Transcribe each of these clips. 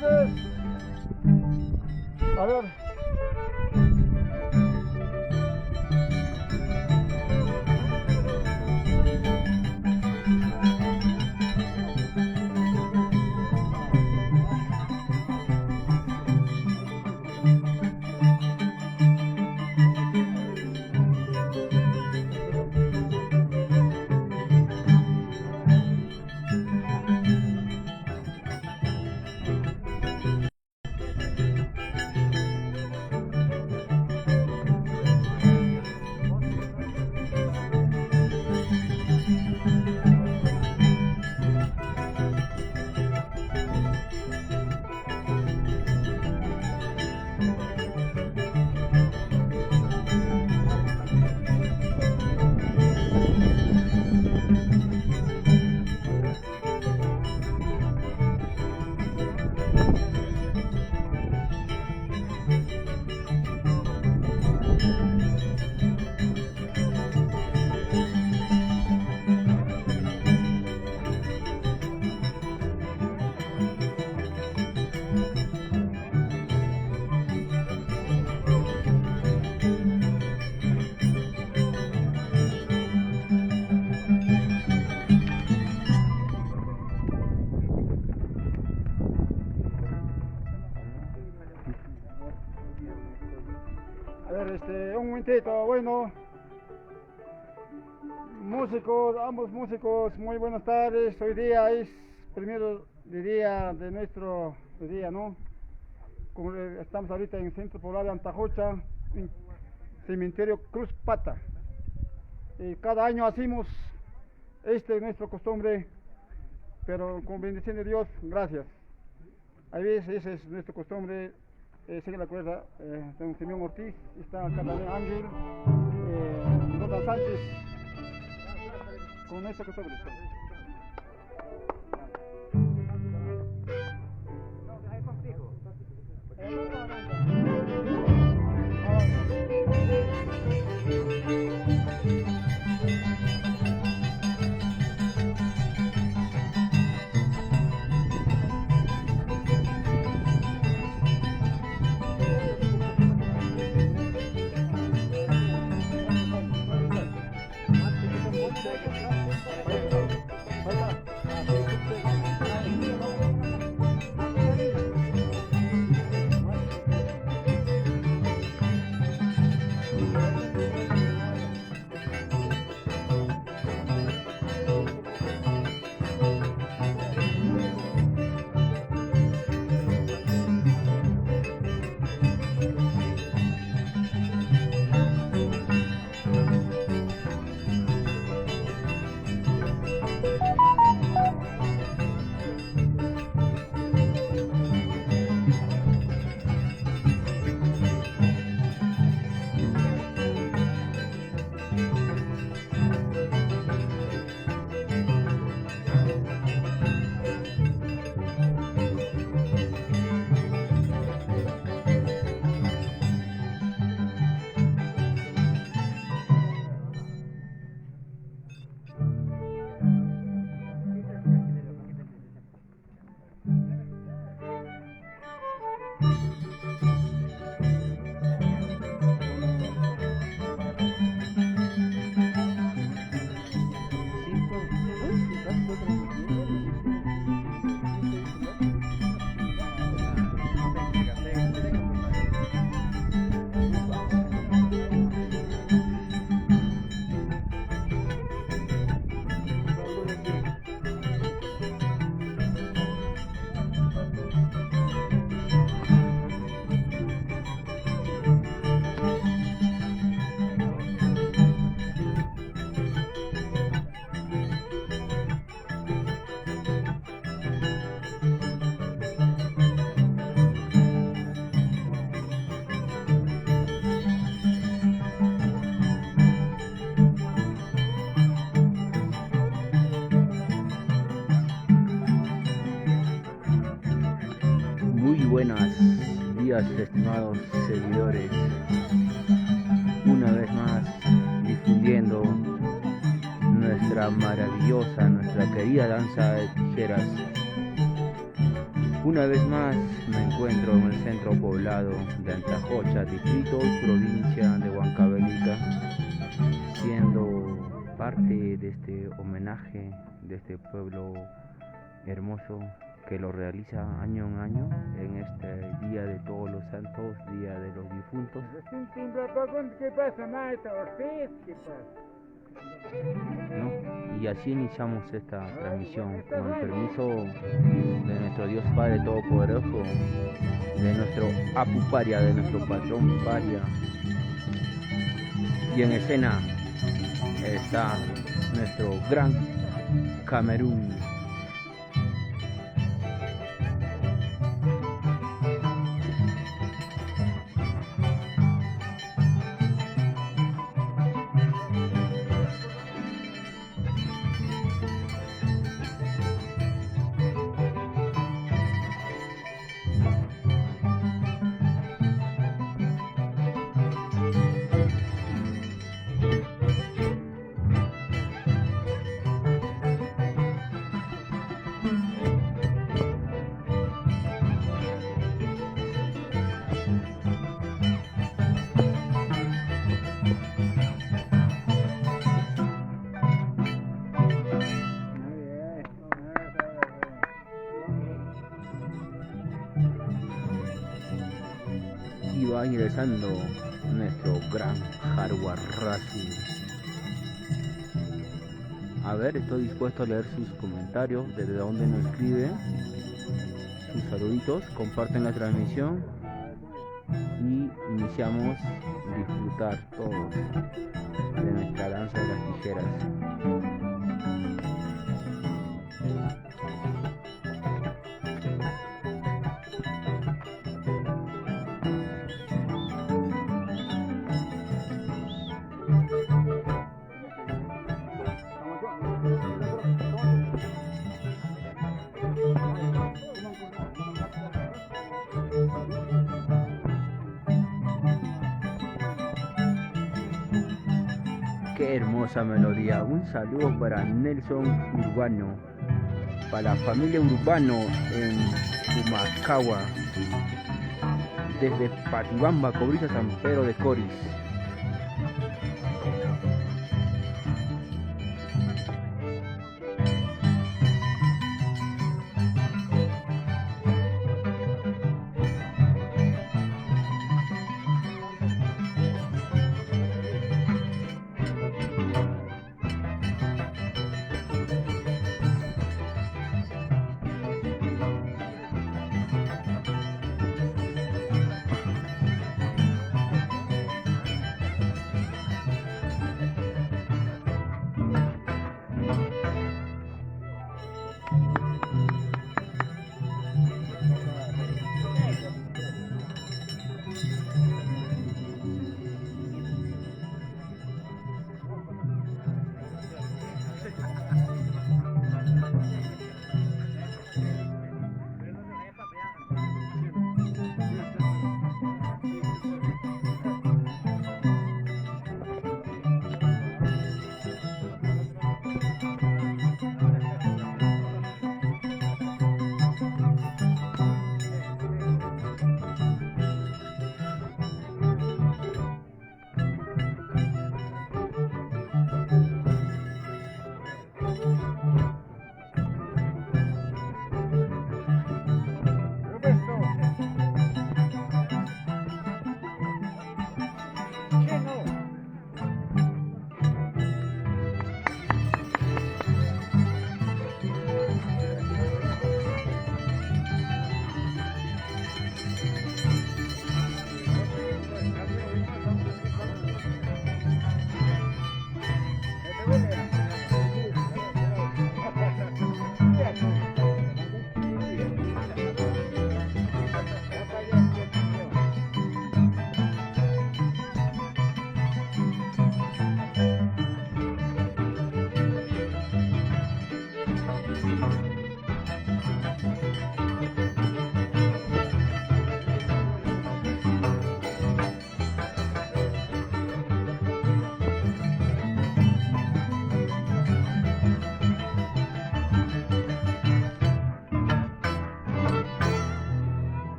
tardes. A ver. A ver, un momentito, bueno, músicos, ambos músicos, muy buenas tardes. Hoy día es primero de día de nuestro día, ¿no? Estamos ahorita en el Centro Poblado de Antajocha, en Cementerio Cruz Pata. Cada año hacemos nuestra costumbre, pero con bendición de Dios, gracias. A veces esa es nuestra costumbre. Sigue la cuerda, don Simeón Ortiz, está acá también Ángel, Nota Sánchez, con esta costumbre. Buenos días, estimados seguidores, una vez más difundiendo nuestra maravillosa, nuestra querida danza de tijeras, Una vez más me encuentro en el centro poblado de Antajocha, distrito y provincia de Huancavelica, siendo parte de este homenaje de este pueblo hermoso que lo realiza año en año en este Día de Todos los Santos, Día de los Difuntos. ¿Qué pasa, maestro Ortiz? ¿Qué pasa? ¿No? Y así iniciamos esta transmisión con el permiso de nuestro Dios Padre Todopoderoso, de nuestro Apu Paria, de nuestro patrón Paria. Y en escena está nuestro gran Camerún. Y va ingresando nuestro gran Jarguarrazu. A ver, estoy dispuesto a leer sus comentarios, desde donde nos escribe, sus saluditos, comparten la transmisión y iniciamos a disfrutar todos de nuestra danza de las tijeras. Qué hermosa melodía. Un saludo para Nelson Urbano, para la familia Urbano en Humacagua, desde Patibamba, Cobriza, San Pedro de Coris.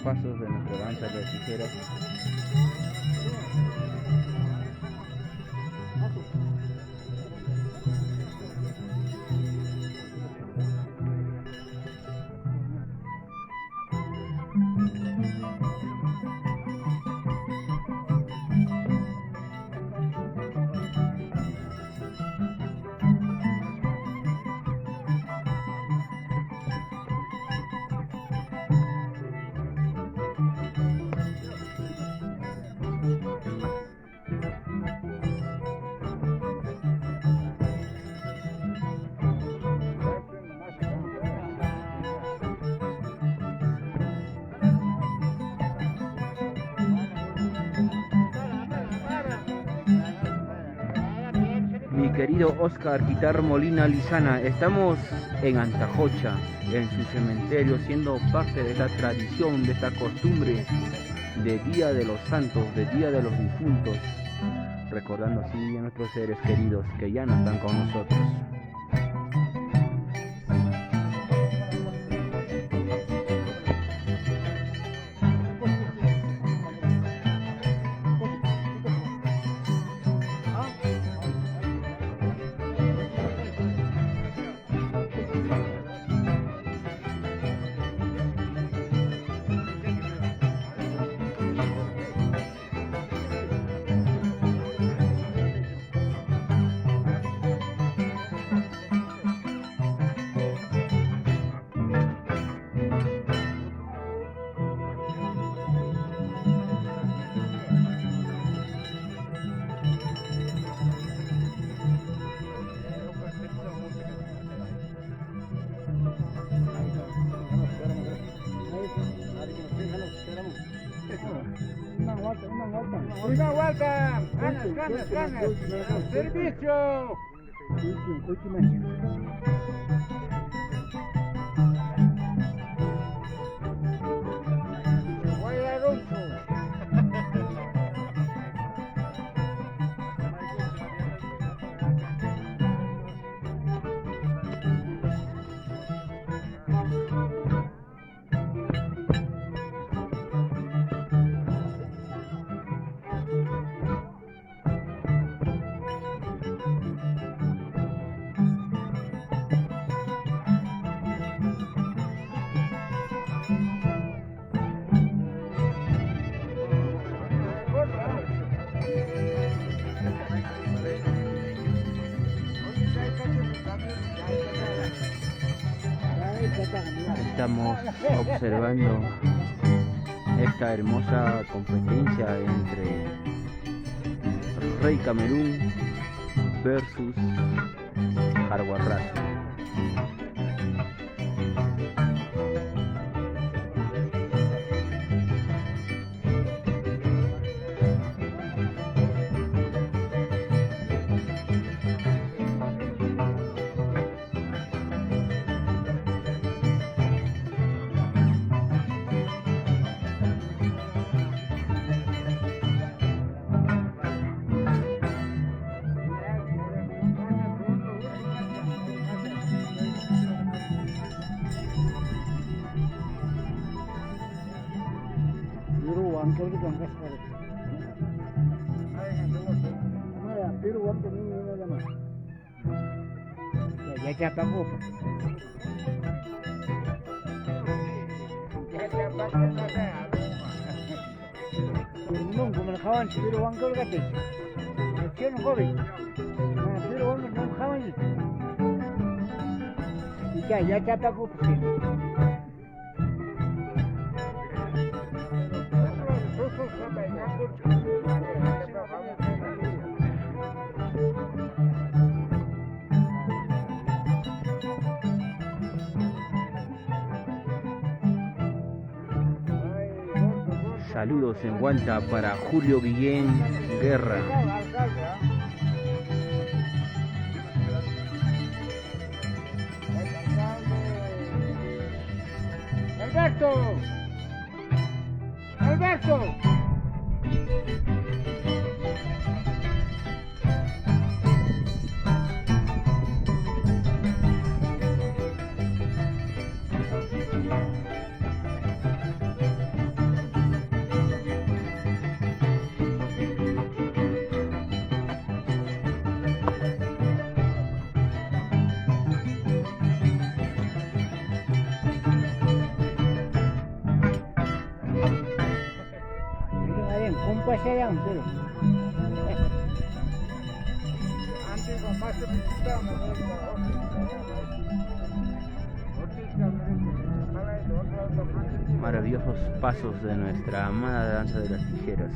pasos de nuestra danza de tijeras. Mi querido Oscar Guitar Molina Lizana, estamos en Antajocha, en su cementerio, siendo parte de esta tradición, de esta costumbre de Día de los Santos, de Día de los Difuntos, recordando así a nuestros seres queridos que ya no están con nosotros. Una vuelta, ganas, servicio. Estamos observando esta hermosa competencia entre Rey Camerún versus Jaguarrazo. Ya pagó. No, como el jabón, si quiero banco el gato. Quiero un joven. No, quiero un jabón. Y ya pagó. Saludos en Guanta para Julio Guillén Guerra. Alberto. pasaran, pero. Antes mamá se visitaba, Maravillosos pasos de nuestra amada danza de las tijeras.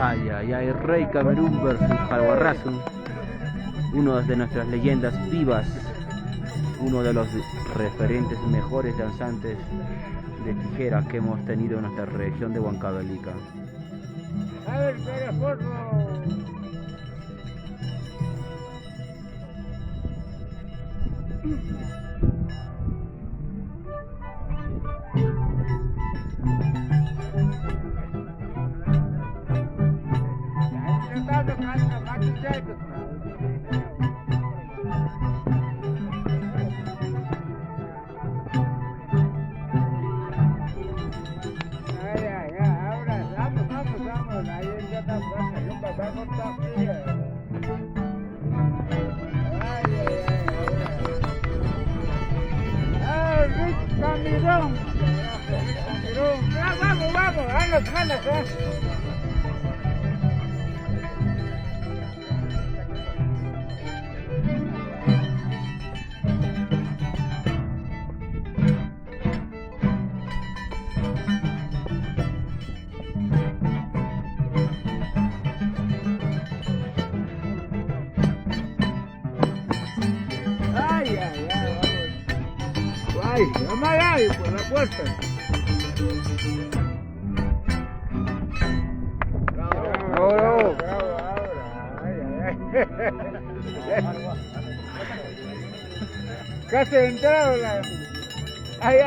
Ay, ay, ay, Rey Camerún versus Jalguarrazo, uno de nuestras leyendas vivas, uno de los referentes mejores danzantes de tijera que hemos tenido en nuestra región de Huancavelica. A ver, vamos, ganas, Ay, por la puerta. Bravo. Casi entrado la. Ay,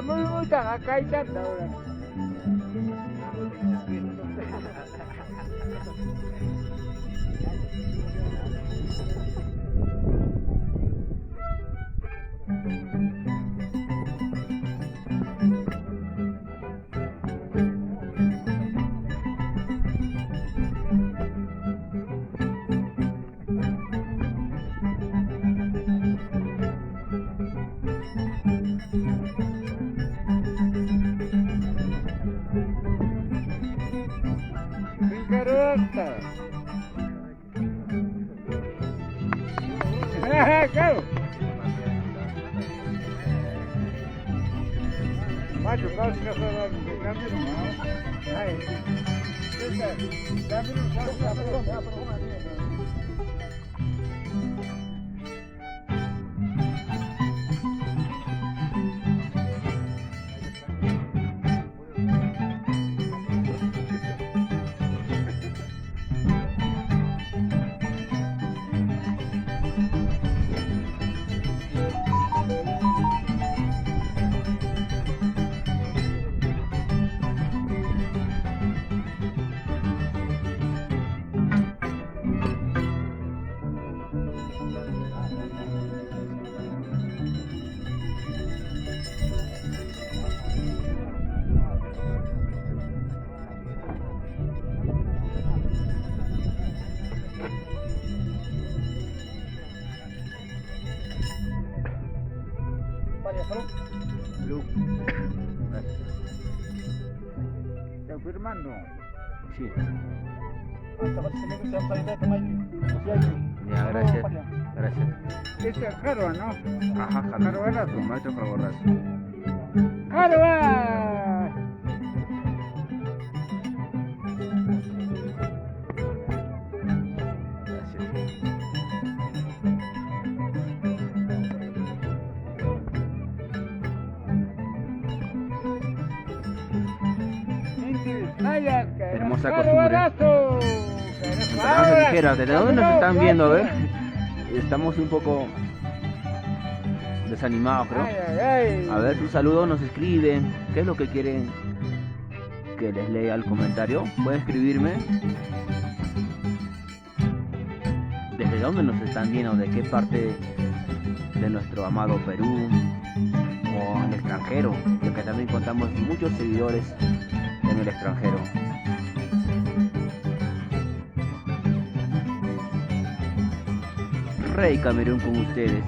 muy tan acá y tanto ahora. Carota. Claro. Macho, claro que no de cambio, ¿no? Ay. Firmando. Sí. Ya, Ya, gracias. Gracias. Este es Jarua, ¿no? Ajá, Jarvarazo. Maestro Jarvarazo. ¡Jarua! Hermosa costumbre. Danza ligera, ¿desde dónde nos están viendo? A ver. Estamos un poco desanimados, creo. A ver, su saludo nos escriben. ¿Qué es lo que quieren que les lea el comentario? Pueden escribirme. ¿Desde dónde nos están viendo? ¿De qué parte de nuestro amado Perú? O en el extranjero, ya que también contamos muchos seguidores en el extranjero. Rey Camerún con ustedes.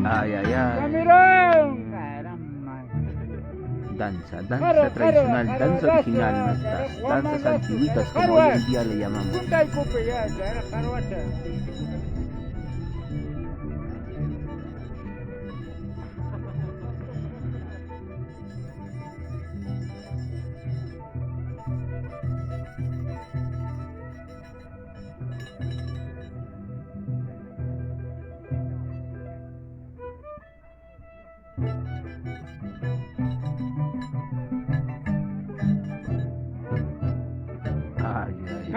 Ay, ay, ay. ¡Camerún! Caramba. Danza tradicional, danza original, nuestras danzas antiguitas como hoy en día le llamamos. Punta y cupe ya, era Jaruacha.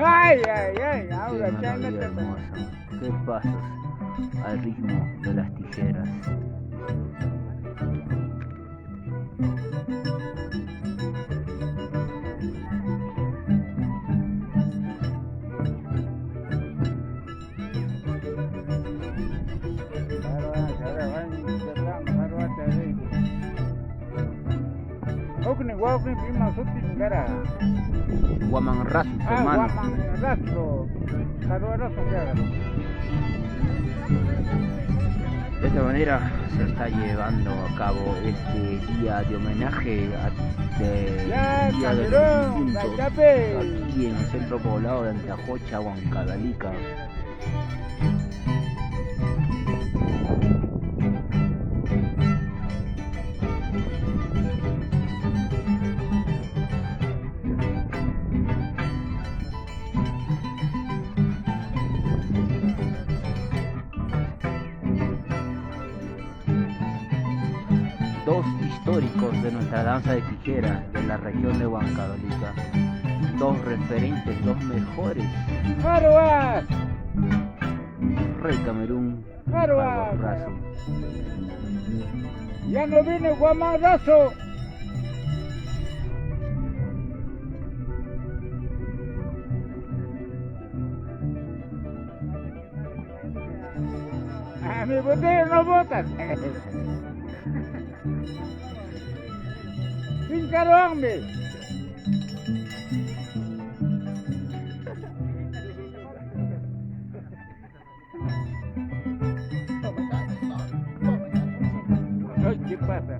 Ay, ahora qué melodía hermosa. Qué pasos al ritmo de las tijeras. Guamanrazo, hermano. De esta manera se está llevando a cabo este día de homenaje Día de los Difuntos aquí en el centro poblado de Antajocha, Huancavelica. Dos históricos de nuestra danza de tijera de la región de Huancavelica. Dos referentes, dos mejores. ¡Jarua! Rey Camerún, ¡Jarua! Jarvarazo. Ya no viene Guamarazo. A mi botella no botas. Sin carombe. ¿Qué pasa?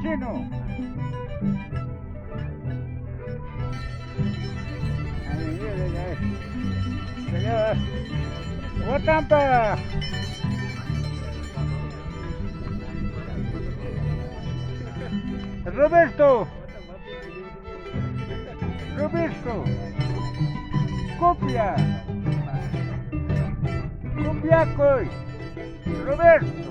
Chino. Guatampa. Roberto. Copia. Copiacoy. Roberto.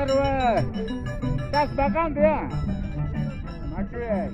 Carva, estás vacante ya. Machuel.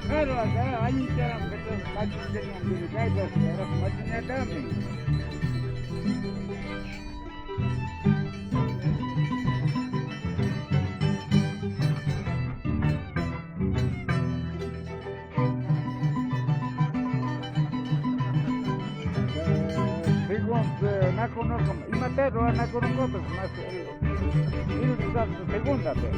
Claro, acá hay un caram que es más de un bilcaitas, ahora más de también. Segundo, no conozco, y Matero no conozco, pues más, segunda, pues.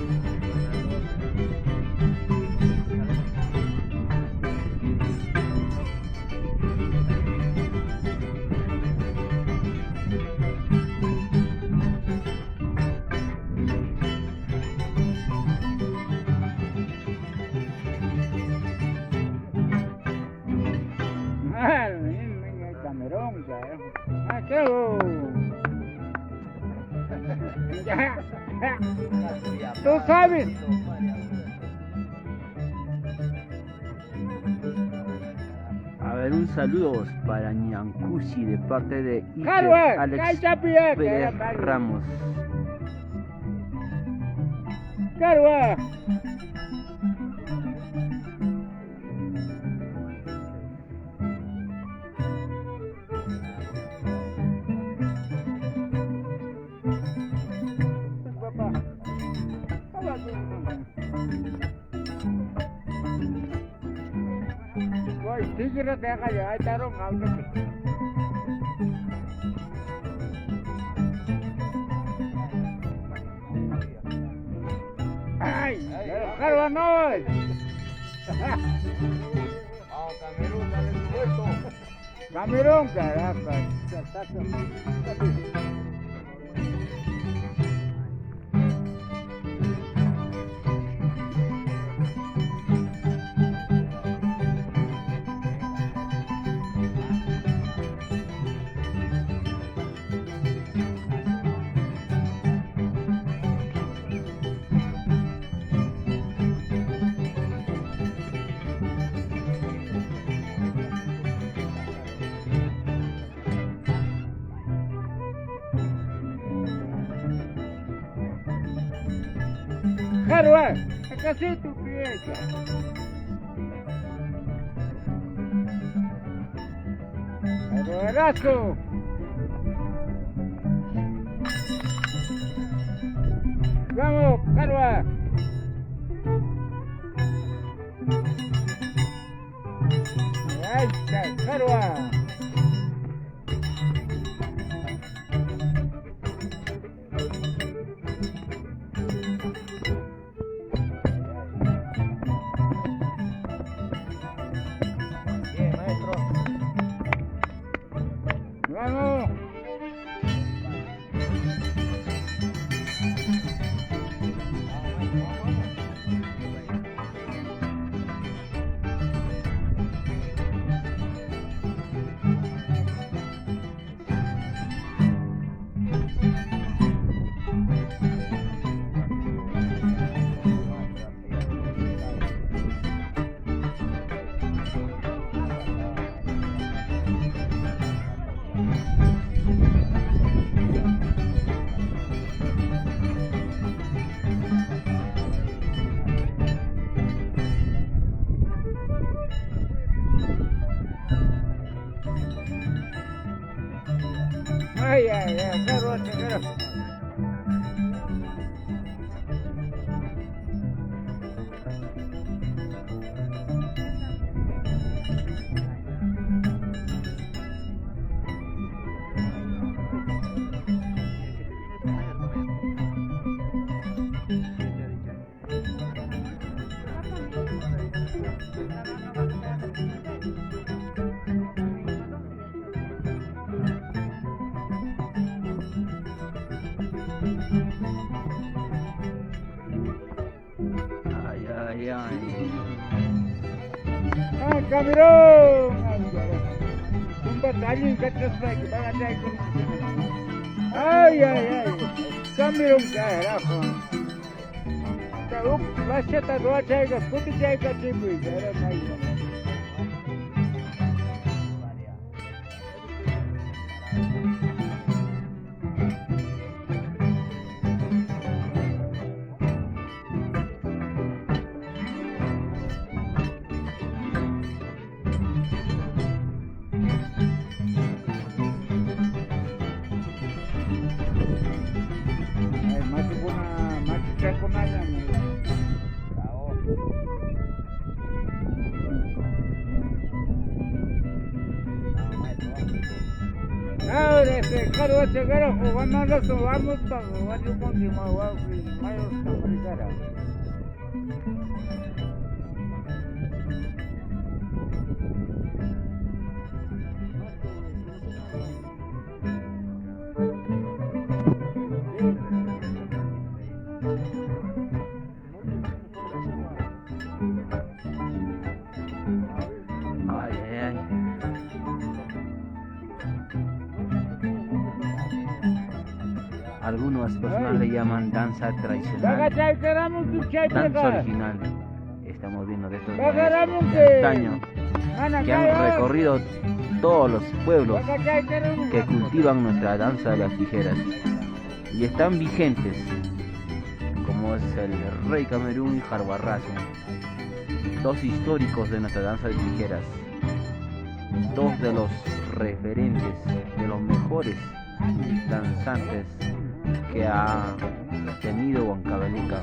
Camerón, ya. Ah, ¿qué hago? Ya. Tú sabes. A ver, un saludo para Ñancusi de parte de Carlos, Alex Pérez Ramos. Carlos. Tigre দেখা যায় তারও গাল দেখে ay carva no Camerún carajo Carva, acá sí tu pieza. Abrazo. Vamos, Carva. Ahí está, Carva. Vamos. Ay, ay, ay, Carva, Carva. Camerón! Un batallón que te que van a traer con... Ay, ay, ay. Camerón, carajo. La cheta do achega, puta chega tipo, era mais. Ahora este caro va a llegar a jugar más los vamos para jugar un continuo va a mayor camaricara. Algunas personas le llaman danza tradicional, danza original. Estamos viendo de estos maestros de antaño que han recorrido todos los pueblos que cultivan nuestra danza de las tijeras y están vigentes, como es el Rey Camerún y Jarbarrazo, dos históricos de nuestra danza de tijeras, dos de los referentes, de los mejores danzantes que ha tenido Huancavelica.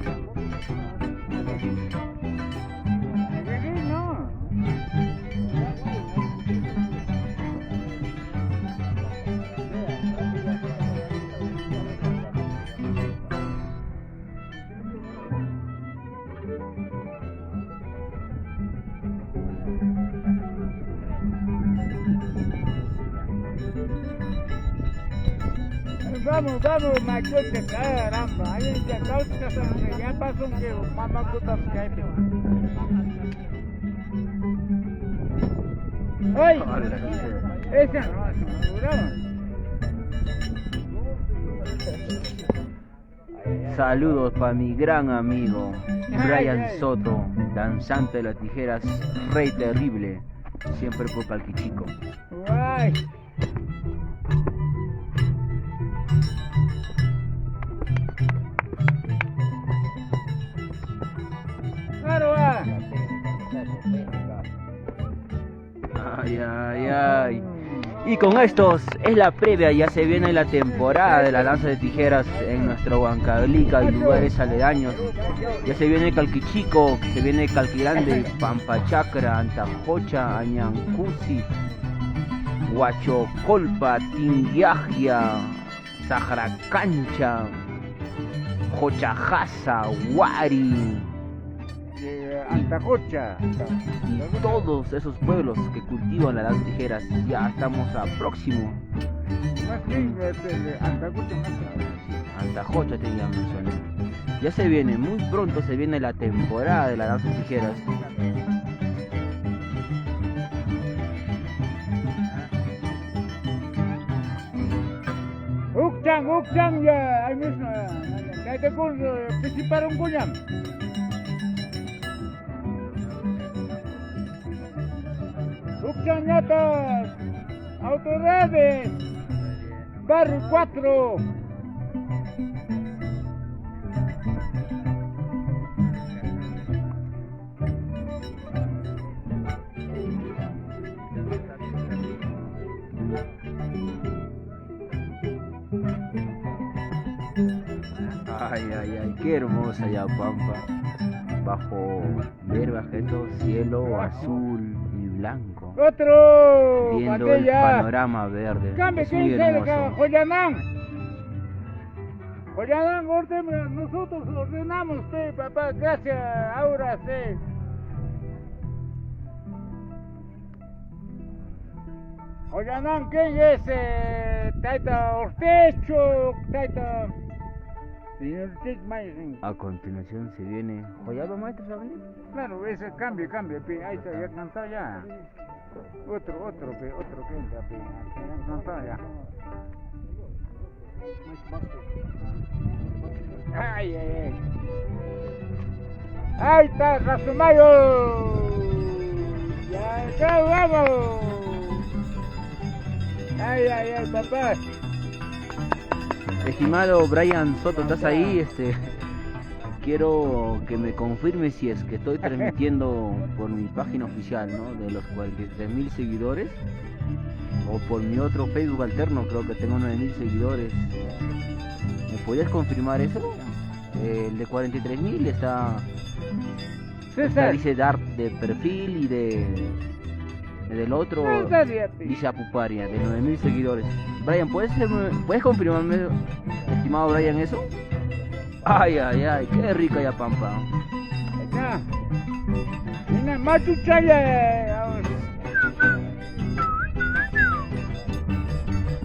Vamos, machote, caramba. Ahí ya causa, ya pasó un que mamá puta Skype. ¡Ay! Esa no, Saludos para mi gran amigo Brian Soto, danzante de las tijeras, Rey Terrible, siempre por Palquichico. ¡Ay! Ay. Y con estos es la previa, ya se viene la temporada de la danza de tijeras en nuestro Huancavelica y lugares aledaños. Ya se viene Calquichico, se viene Calquirande, Pampachacra, Antajocha, Añancusi, Huachocolpa, Tinguiagia, Sajaracancha, Jochajasa, Huari, Antajocha. Y todos esos pueblos que cultivan la danza de tijeras, ya estamos a próximo. Antajocha te ya mencioné. Ya se viene, muy pronto se viene la temporada de la danza de tijeras. Ukchang ya, ahí mismo. Hay que participar un cuñam. Ukchanyatas, autoridades, barrio 4. Ay, qué hermosa Yapampa, bajo verbajeto, cielo azul y blanco, Otro, viendo el panorama verde. Es muy hermoso. Joyanán, nosotros ordenamos, papá, gracias, ahora sí. Joyanán, ¿quién es? Taita Ortecho, Taita... Señor Tic Maisen. A continuación se viene Joyaba Maestro, ¿saben? Claro, ese cambio, pe. Ahí está, ya cansado ya. Otro que entra, pe. Ya cansado ya. Ay. Ahí está, Rasumayo. Ya vamos. Ay, papá. Estimado Brian Soto, ¿estás ahí? Quiero que me confirme si es que estoy transmitiendo por mi página oficial, ¿no? De los 43.000 seguidores, o por mi otro Facebook alterno, creo que tengo 9.000 seguidores. ¿Me podrías confirmar eso? El de 43.000 está dice dar de perfil, y del otro dice Apuparia, de 9.000 seguidores. Brian, ¿puedes confirmarme, estimado Brian, eso? Ay, qué rica ya pampa. Acá. Mira, Machuchaya.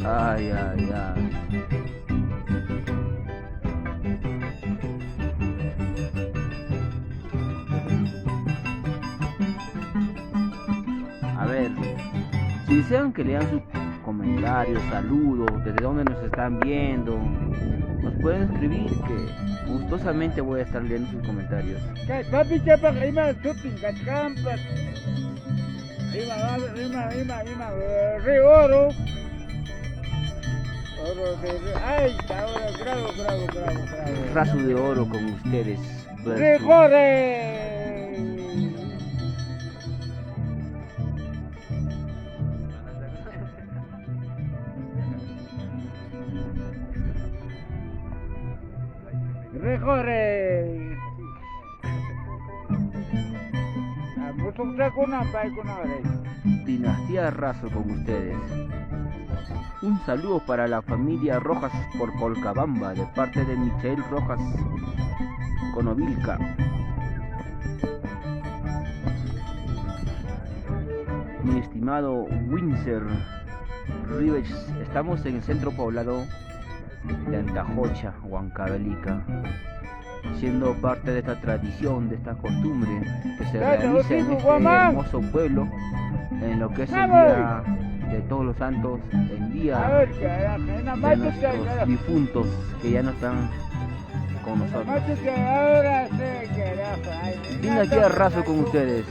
Ay. A ver, si desean que lean sus comentarios, saludos, desde dónde nos están viendo, nos pueden escribir, que gustosamente voy a estar leyendo sus comentarios. Papi, chapa, ima, shopping, campas. Ima, re oro. Oro de... Ay, ahora, bravo. Raso de oro con ustedes. ¡Re corre! ¡Recorre! Dinastía Raso con ustedes. Un saludo para la familia Rojas por Colcabamba, de parte de Michael Rojas Conovilca. Mi estimado Windsor Rivers, estamos en el centro poblado de Antajocha, Huancavelica, siendo parte de esta tradición, de esta costumbre que se realiza en este hermoso pueblo, en lo que es el día de Todos los Santos, el día de nuestros difuntos que ya no están con nosotros. Dinastía Raso con ustedes.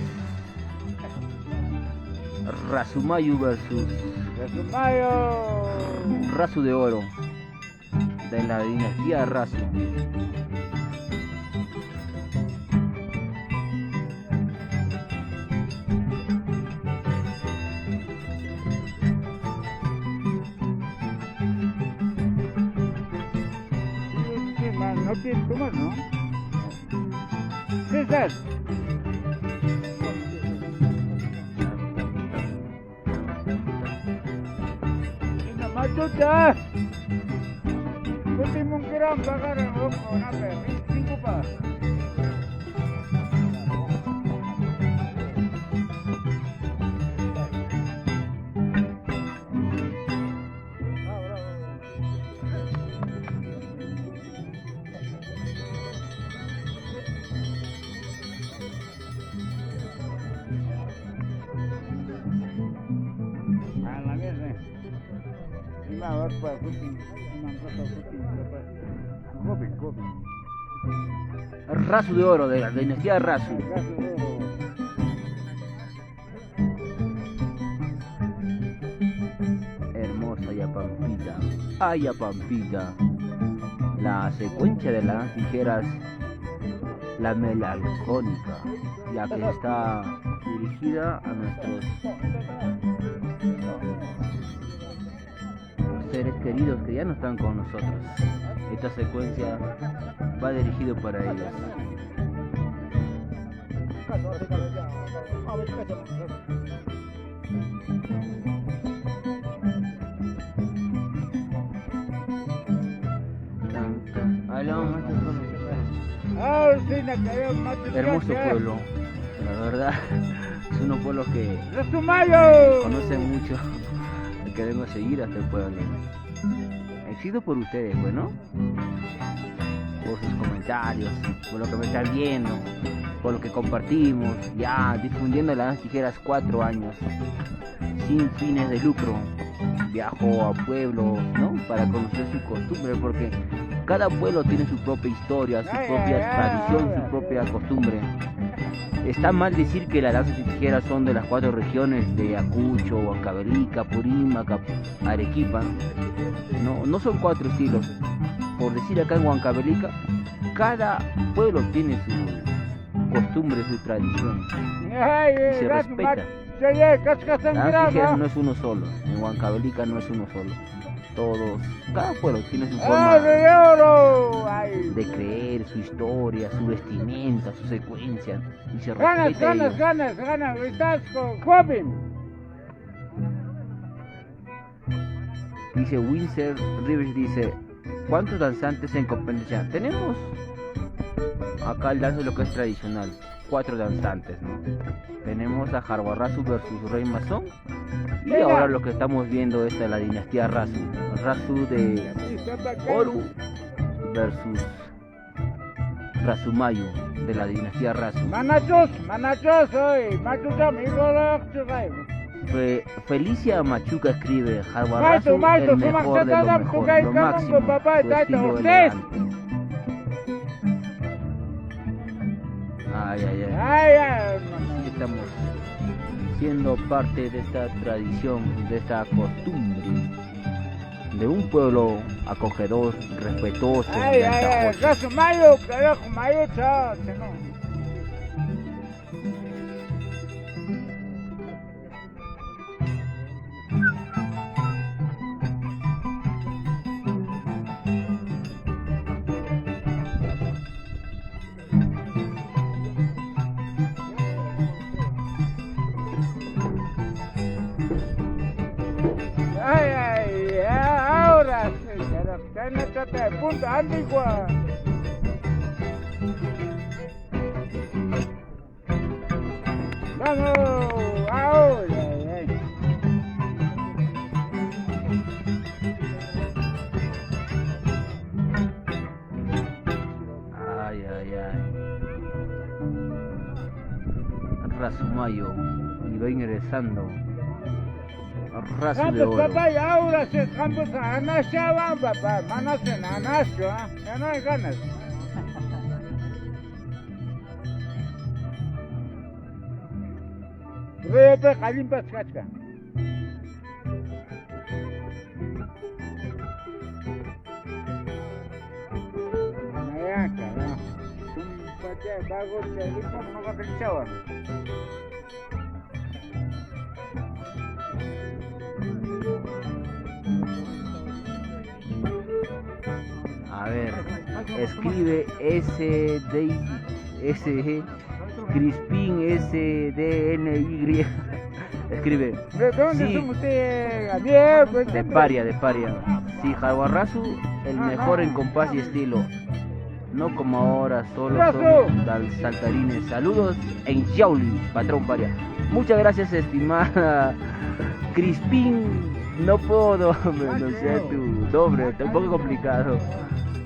Rasumayu versus Raso de Oro, de la dinastía Raso. No tienes tomar, ¿no? César. Ina machucha. Kuti mong kiram bakar ang opo na pe. 5 pa. Raso de Oro, de la dinastía Raso. Hermosa Ayapampita. Ayapampita. La secuencia de las tijeras, la melancólica, la que está dirigida a nuestros seres queridos que ya no están con nosotros. Esta secuencia va dirigido para ellos. Hermoso pueblo, la verdad. Es unos pueblos que conocen mucho, que debemos seguir hasta el pueblo. Exido por ustedes, bueno. por sus comentarios, por lo que me están viendo, por lo que compartimos, ya difundiendo las tijeras 4 años, sin fines de lucro. Viajo a pueblos, ¿no? Para conocer su costumbre, porque cada pueblo tiene su propia historia, su propia tradición, su propia costumbre. Está mal decir que las danzas de tijeras son de las 4 regiones de Ayacucho, Huancavelica, Purímac, Arequipa. No son 4 estilos. Por decir acá en Huancavelica, cada pueblo tiene su costumbre, su tradición. Y se respeta. La tijera no es uno solo. En Huancavelica no es uno solo. Cada pueblo tiene su forma de creer, su historia, su vestimenta, su secuencia. Y se respeta. Ganas, estás joven. Dice Winsor Rivers, dice, ¿cuántos danzantes en competencia? Tenemos acá el danza lo que es tradicional, 4 danzantes, ¿no? Tenemos a Jarguarrazu versus Rey Masón. Y ahora lo que estamos viendo es la dinastía Razu. Razu de Oru versus Razumayu de la dinastía Razu. Felicia Machuca escribe, Jarguarrazu el mejor de lo mejor, lo máximo, su estilo elegante. Aquí estamos siendo parte de esta tradición, de esta costumbre, de un pueblo acogedor, respetuoso. Ahora sí, pero punto antigua. Vamos, ahora. Razumayo, y va ingresando. Razu de oro. Papá, y ahora se campos a Anasha, papá, manos en Anasha, ya no hay ganas. Rete Kalimpas Kachka. A ver, escribe SG Crispín SDNY. Escribe. ¿De dónde sí, son ustedes? De Paria. Sí, Jarguarrazu, el mejor en compás y estilo. No como ahora, solo son saltarines. Saludos en Yauli, patrón Paria. Muchas gracias, estimada Crispín. No puedo pronunciar tu nombre, está un poco complicado.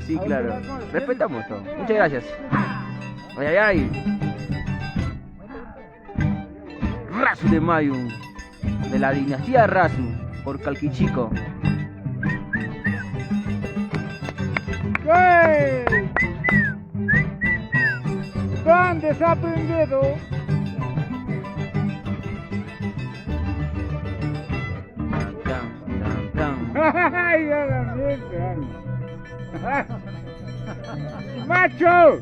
Sí, claro. Respetamos todo. Muchas gracias. Ay. Razu de Mayu, de la dinastía Razu, por Calquichico. ¿Qué? ¿Dónde se ha aprendido? ¡Ay, a la mierda! ¡Macho!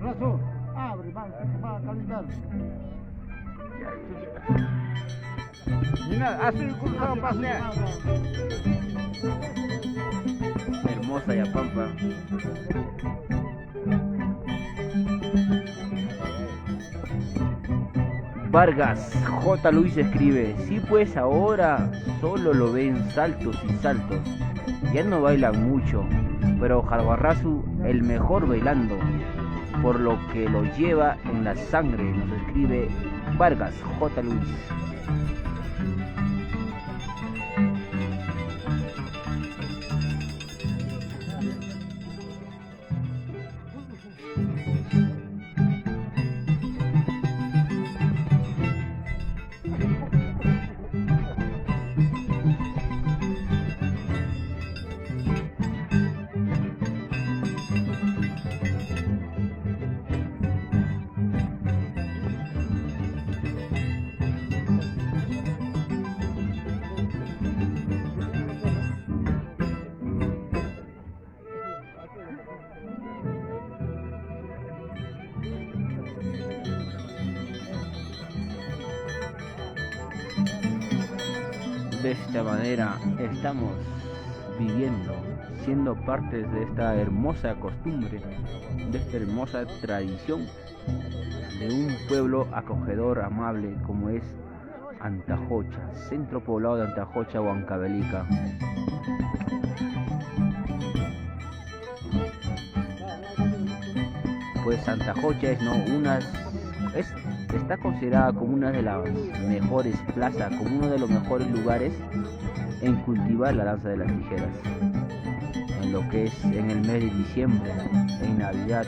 Razu, abre, va a calentar. Mira, así cruzado pasea. Hermosa Yapampa. Vargas J. Luis escribe, sí, pues ahora solo lo ven saltos y saltos, ya no bailan mucho, pero Jarguarrazu el mejor bailando, por lo que lo lleva en la sangre, nos escrive Vargas, J. Luis. De esta manera estamos viviendo, siendo partes de esta hermosa costumbre, de esta hermosa tradición de un pueblo acogedor, amable como es Antajocha, centro poblado de Antajocha, Huancavelica. Pues Antajocha está considerada como una de las mejores plazas, como uno de los mejores lugares en cultivar la danza de las tijeras, en lo que es en el mes de diciembre, en Navidad.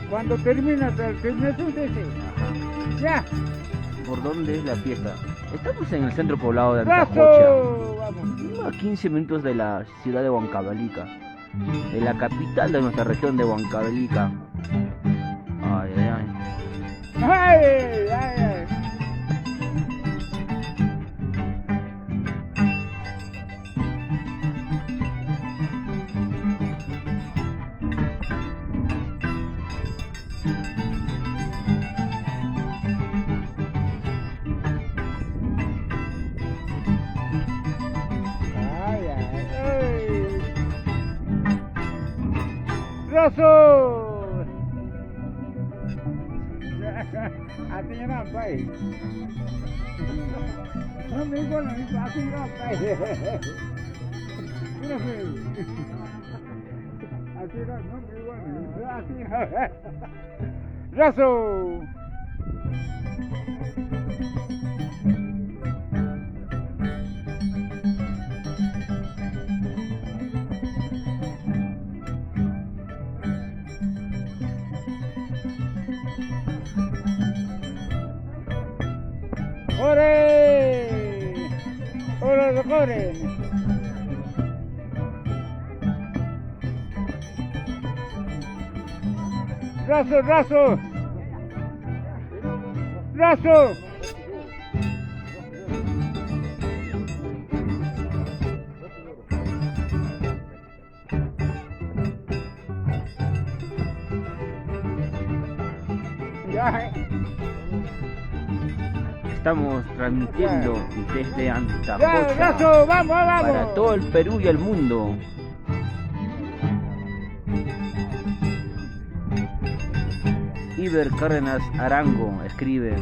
Cuando terminas el primer dice, ya. ¿Por dónde es la fiesta? Estamos en el centro poblado de Antajocha, Vamos. a 15 minutos de la ciudad de Huancavelica, de la capital de nuestra región de Huancavelica. Ay, ay, ay. Ay, ay, ay. ¡Raso! Así no, pai. No me igual, así no, pai. Así no me igual, así no. ¡Raso! ¡Ore! ¡Ore, ore! ¡Raso, raso! ¡Raso! Ya. Estamos transmitiendo desde ¡Ya, Antajocha raso! ¡Vamos, vamos! para todo el Perú y el mundo. Iber Cárdenas Arango escribe: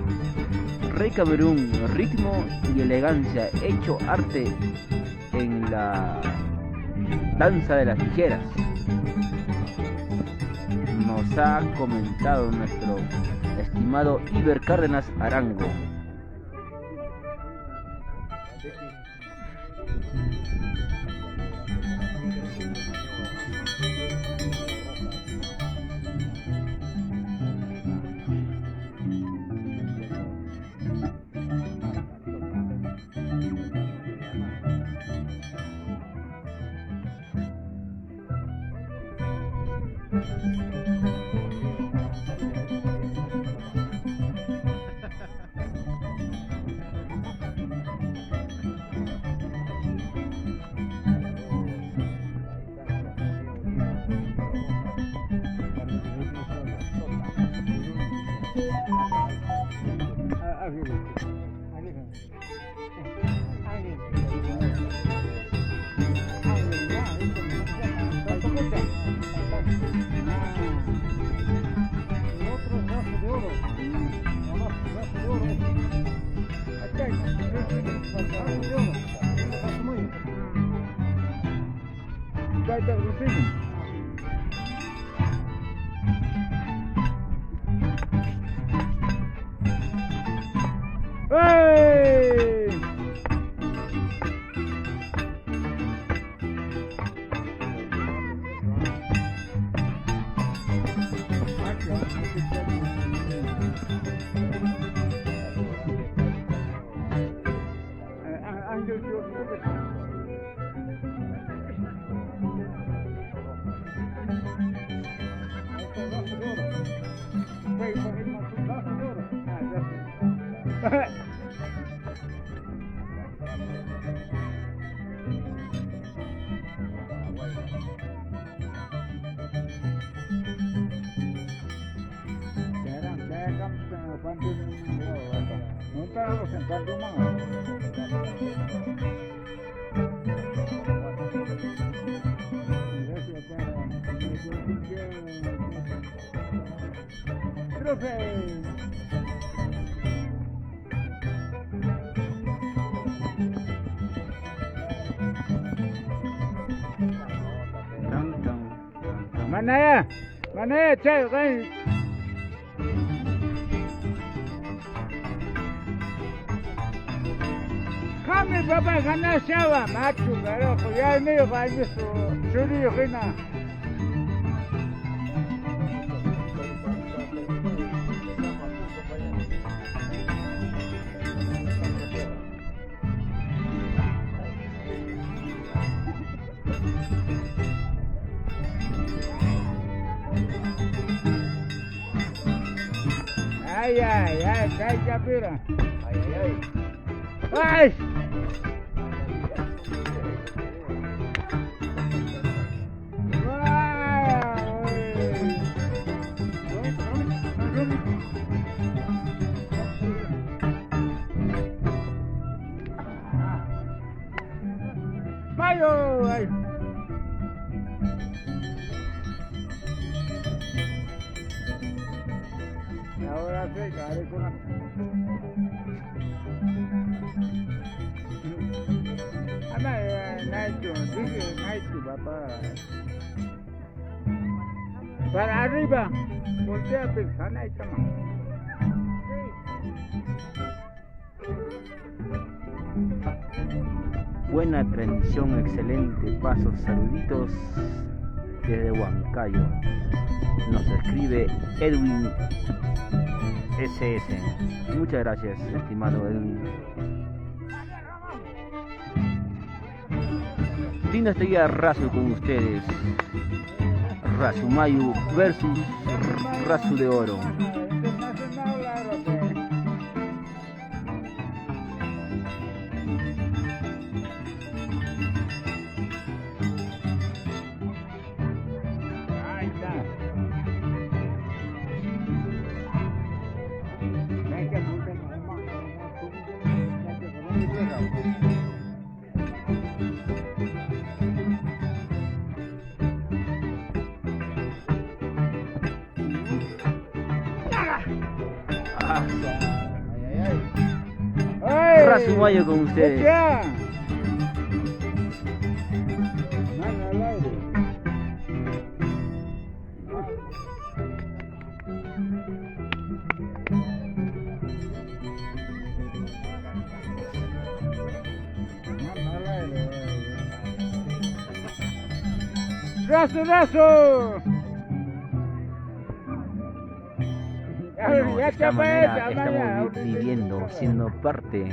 Rey Camerún, ritmo y elegancia, hecho arte en la danza de las tijeras. Nos ha comentado nuestro estimado Iber Cárdenas Arango. baita recibe. ¡Hey! Mana ya, cai kan. Kami bapa kana siapa macu kalau kaya ni kaya suri kena. Ay, cai capira. Ay. Mayo, ay. Ahora sí, cari con la... Ana, Nacho, dije Nacho, papá. Para arriba, voltea a pensar, Nacho, Buena transmisión, excelente paso, saluditos desde Huancayo. Nos escribe Edwin SS. Muchas gracias, estimado Edwin. Dinastía Rasu con ustedes. Rasumayu versus Rasu de Oro. Rasumayo con ustedes. ¡Raso! Bueno, de esta manera estamos viviendo, siendo parte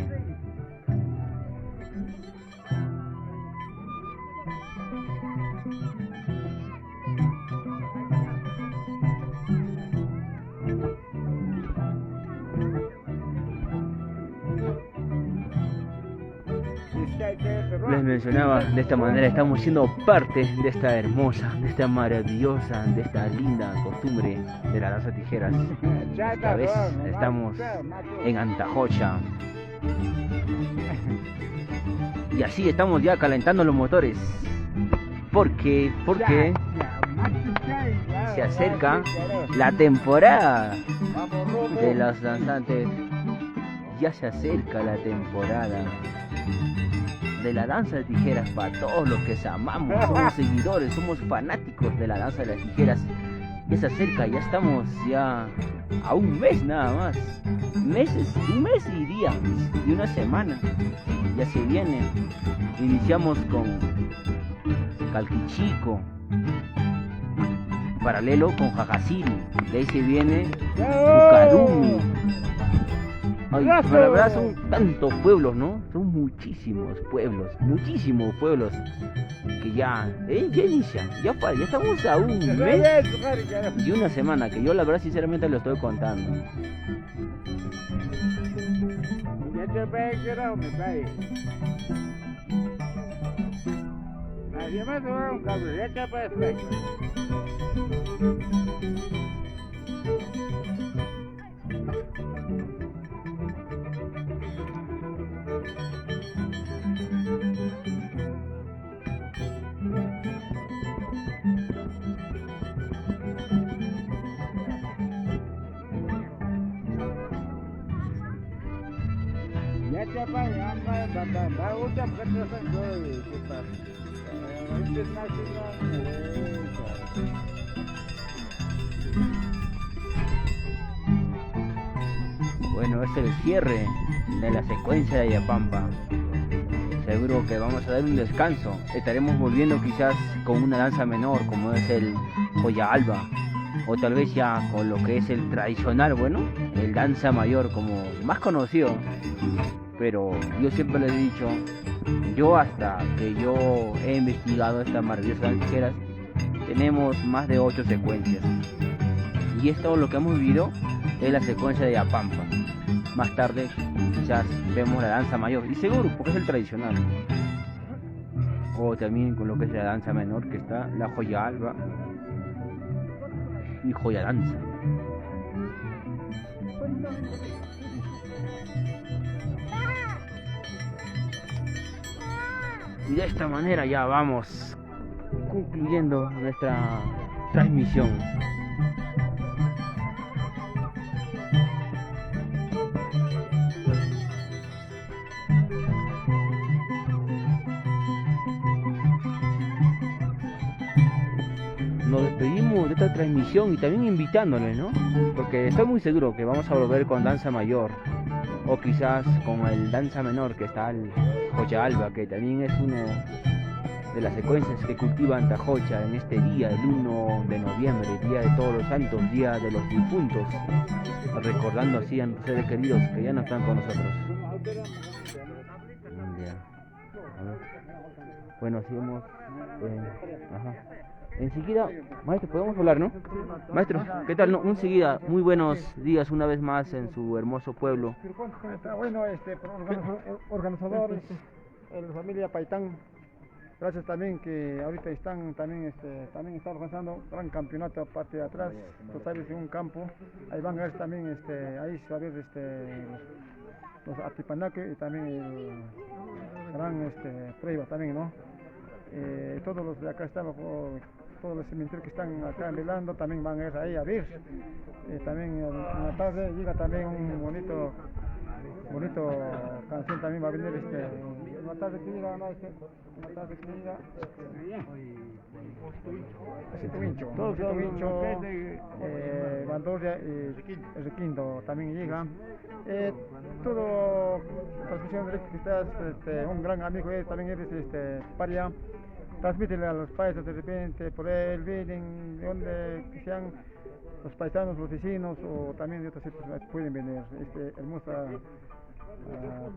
les mencionaba, de esta manera estamos siendo parte de esta hermosa, de esta maravillosa, de esta linda costumbre de la danza tijeras. Esta vez estamos en Antajocha y así estamos ya calentando los motores porque se acerca la temporada de los danzantes. Ya se acerca la temporada de la danza de tijeras para todos los que se amamos, somos seguidores, somos fanáticos de la danza de las tijeras. Ya se acerca, ya estamos ya a un mes nada más. Un mes y días y una semana. Ya se viene. Iniciamos con Calquichico, paralelo con Jajaciri. De ahí se viene Ucarumi. Ay, la verdad son tantos pueblos, ¿no? Son muchísimos pueblos que ya inician, ya estamos a un mes y una semana, que yo la verdad sinceramente lo estoy contando. Bueno, es el cierre de la secuencia de Yapampa. Seguro que vamos a dar un descanso. Estaremos volviendo quizás con una danza menor, como es el Joya Alba, o tal vez ya con lo que es el tradicional, bueno, el danza mayor, como más conocido. Pero yo siempre les he dicho, yo hasta que yo he investigado estas maravillosas tijeras, tenemos más de 8 secuencias. Y esto lo que hemos vivido es la secuencia de Yapampa. Más tarde quizás vemos la danza mayor, y seguro, porque es el tradicional. O también con lo que es la danza menor, que está la Joya Alba y Joya Danza. Y de esta manera ya vamos concluyendo nuestra transmisión. Nos despedimos de esta transmisión y también invitándoles, ¿no? Porque estoy muy seguro que vamos a volver con danza mayor, o quizás con el danza menor, que está el Joya Alba, que también es una de las secuencias que cultiva Antajocha en este día, el 1 de noviembre, Día de Todos los Santos, Día de los Difuntos, recordando así a nuestros seres queridos que ya no están con nosotros. Bueno, seguimos. Enseguida, maestro, podemos hablar, ¿no? Maestro, ¿qué tal? No, enseguida, muy buenos días una vez más en su hermoso pueblo. Bueno, organizadores, la familia Paitán, gracias también que ahorita están también organizando gran campeonato aparte de atrás, tú sabes, en un campo, ahí van a ver también, ahí se va a ver los Atipanaque y también el gran prueba también, ¿no? Todos los de acá están, todos los cementerios que están acá velando también van a ir ahí a ver. También en la tarde llega también un bonito canción, también va a venir en la tarde que llega, ¿no? En la tarde que llega Situincho, Vandoria y Requinto también llega. Todo transmisión de que estás un gran amigo, también eres paria. Transmítele a los paisas de repente, por él vienen, de donde sean los paisanos, los vecinos, o también de otros sitios pueden venir. Hermoso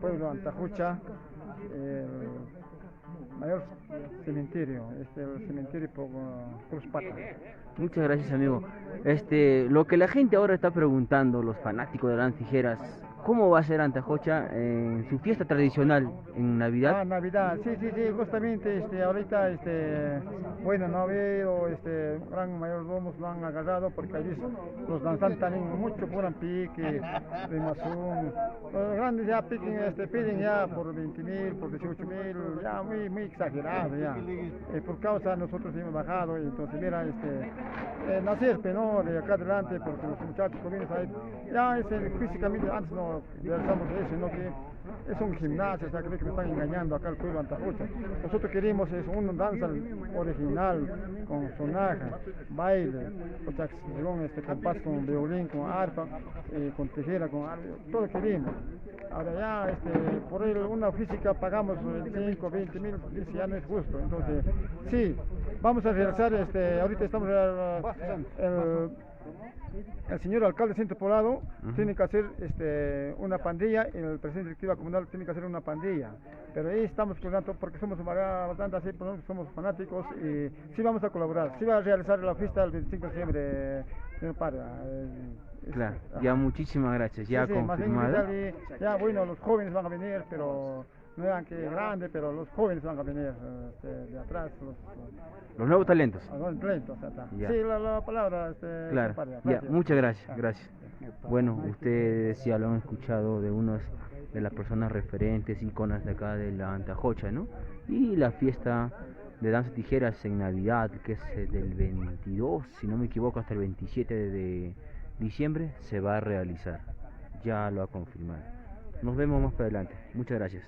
pueblo Antajocha, el mayor cementerio, el cementerio por Cruz Pata. Muchas gracias, amigo. Lo que la gente ahora está preguntando, los fanáticos de las tijeras, ¿cómo va a ser Antajocha en su fiesta tradicional en Navidad? Navidad, sí, justamente, ahorita, bueno, no veo, gran mayordomos lo han agarrado, porque allí los danzantes también mucho ponen pique, de mazón, los grandes ya piden ya por 20.000, por 18.000, ya muy exagerado ya, por causa nosotros hemos bajado, y entonces mira, nacer, ¿no? De acá adelante, porque los muchachos comienzan ahí, ya físicamente antes no no realizamos eso, sino que es un gimnasio, o sea, creo que me están engañando acá el pueblo de Antajocha. Nosotros queremos es una danza original, con sonaja, baile, o sea, según compás con violín, con arpa, con tijera, con arpa, todo queremos. Ahora ya, por una física pagamos 25, 20 mil, ya no es justo. Entonces, sí, vamos a realizar, ahorita estamos, el señor alcalde de Centro Poblado tiene que hacer una pandilla, el presidente directiva comunal tiene que hacer una pandilla, pero ahí estamos coordinando porque somos bastante así, somos fanáticos y sí vamos a colaborar, sí va a realizar la fiesta el 25 de diciembre, señor Parra. Claro, ya muchísimas gracias, ya sí, confirmado. Ya bueno, los jóvenes van a venir, pero no eran que grandes, pero los jóvenes van a venir de atrás. Los nuevos talentos. Los talentos, Ya. sí, la palabra. Claro, ya, muchas gracias, gracias. Bueno, ustedes ya lo han escuchado de unas de las personas referentes, iconas de acá de la Antajocha, ¿no? Y la fiesta de danza tijeras en Navidad, que es del 22, si no me equivoco, hasta el 27 de diciembre, se va a realizar. Ya lo ha confirmado. Nos vemos más para adelante. Muchas gracias.